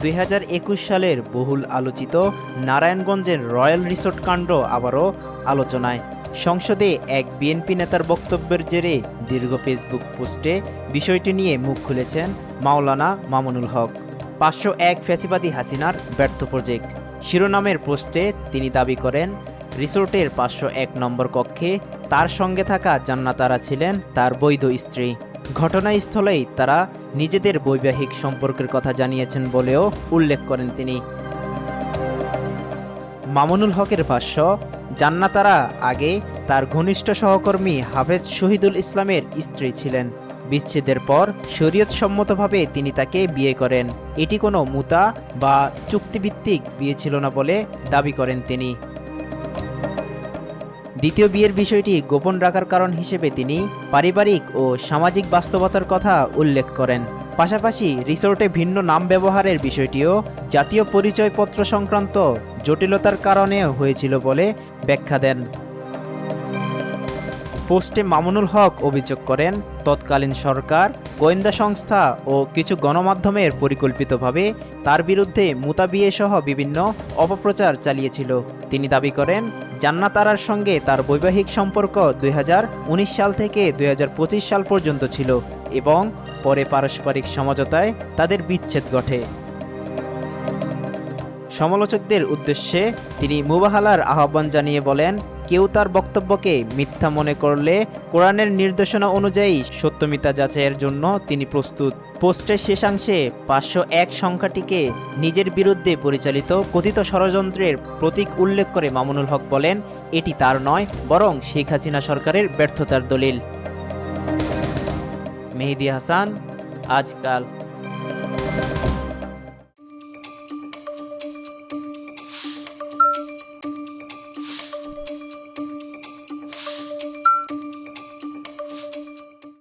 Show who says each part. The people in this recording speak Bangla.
Speaker 1: 2021 সালের বহুল আলোচিত নারায়ণগঞ্জের রয়্যাল রিসোর্ট কাণ্ড আবারও আলোচনায়। সংসদে এক বিএনপি নেতার বক্তব্যের জেরে দীর্ঘ ফেসবুক পোস্টে বিষয়টি নিয়ে মুখ খুলেছেন মাওলানা মামুনুল হক। 501 ফ্যাসিবাদী হাসিনার ব্যর্থ প্রজেক্ট শিরোনামের পোস্টে তিনি দাবি করেন, রিসোর্টের 501 নম্বর কক্ষে তার সঙ্গে থাকা জান্নাতারা ছিলেন তার বৈধ স্ত্রী। ঘটনাস্থলেই তারা নিজেদের বৈবাহিক সম্পর্কের কথা জানিয়েছেন বলেও উল্লেখ করেন তিনি। মামুনুল হকের ভাষ্য, জান্নাতারা আগে তার ঘনিষ্ঠ সহকর্মী হাফেজ শহীদুল ইসলামের স্ত্রী ছিলেন। বিচ্ছেদের পর শরীয়তসম্মতভাবে তিনি তাকে বিয়ে করেন। এটি কোনো মুতা বা চুক্তিভিত্তিক বিয়ে ছিল না বলে দাবি করেন তিনি। দ্বিতীয় বিয়ের বিষয়টি গোপন রাখার কারণ হিসেবে তিনি পারিবারিক ও সামাজিক বাস্তবতার কথা উল্লেখ করেন। পাশাপাশি রিসোর্টে ভিন্ন নাম ব্যবহারের বিষয়টিও জাতীয় পরিচয়পত্র সংক্রান্ত জটিলতার কারণে হয়েছিল বলে ব্যাখ্যা দেন। পোস্টে মামুনুল হক অভিযোগ করেন, তৎকালীন সরকার, গোয়েন্দা সংস্থা ও কিছু গণমাধ্যমের পরিকল্পিতভাবে তার বিরুদ্ধে মুতা বিয়ে সহ বিভিন্ন অপপ্রচার চালিয়েছিল। তিনি দাবি করেন, জান্নাতারার সঙ্গে তার বৈবাহিক সম্পর্ক 2019 সাল থেকে 2025 সাল পর্যন্ত ছিল এবং পরে পারস্পরিক সমঝোতায় তাদের বিচ্ছেদ ঘটে। সমালোচকদের উদ্দেশ্যে তিনি মুবাহালার আহ্বান জানিয়ে বলেন, কেউ তার বক্তব্যকে মিথ্যা মনে করলে কোরআনের নির্দেশনা অনুযায়ী সত্যমিথ্যা যাচাইয়ের জন্য তিনি প্রস্তুত। পোস্টের শেষাংশে 501 সংখ্যাটিকে নিজের বিরুদ্ধে পরিচালিত কথিত ষড়যন্ত্রের প্রতীক উল্লেখ করে মামুনুল হক বলেন, এটি তার নয়, বরং শেখ হাসিনা সরকারের ব্যর্থতার দলিল। মেহেদী হাসান, আজকাল।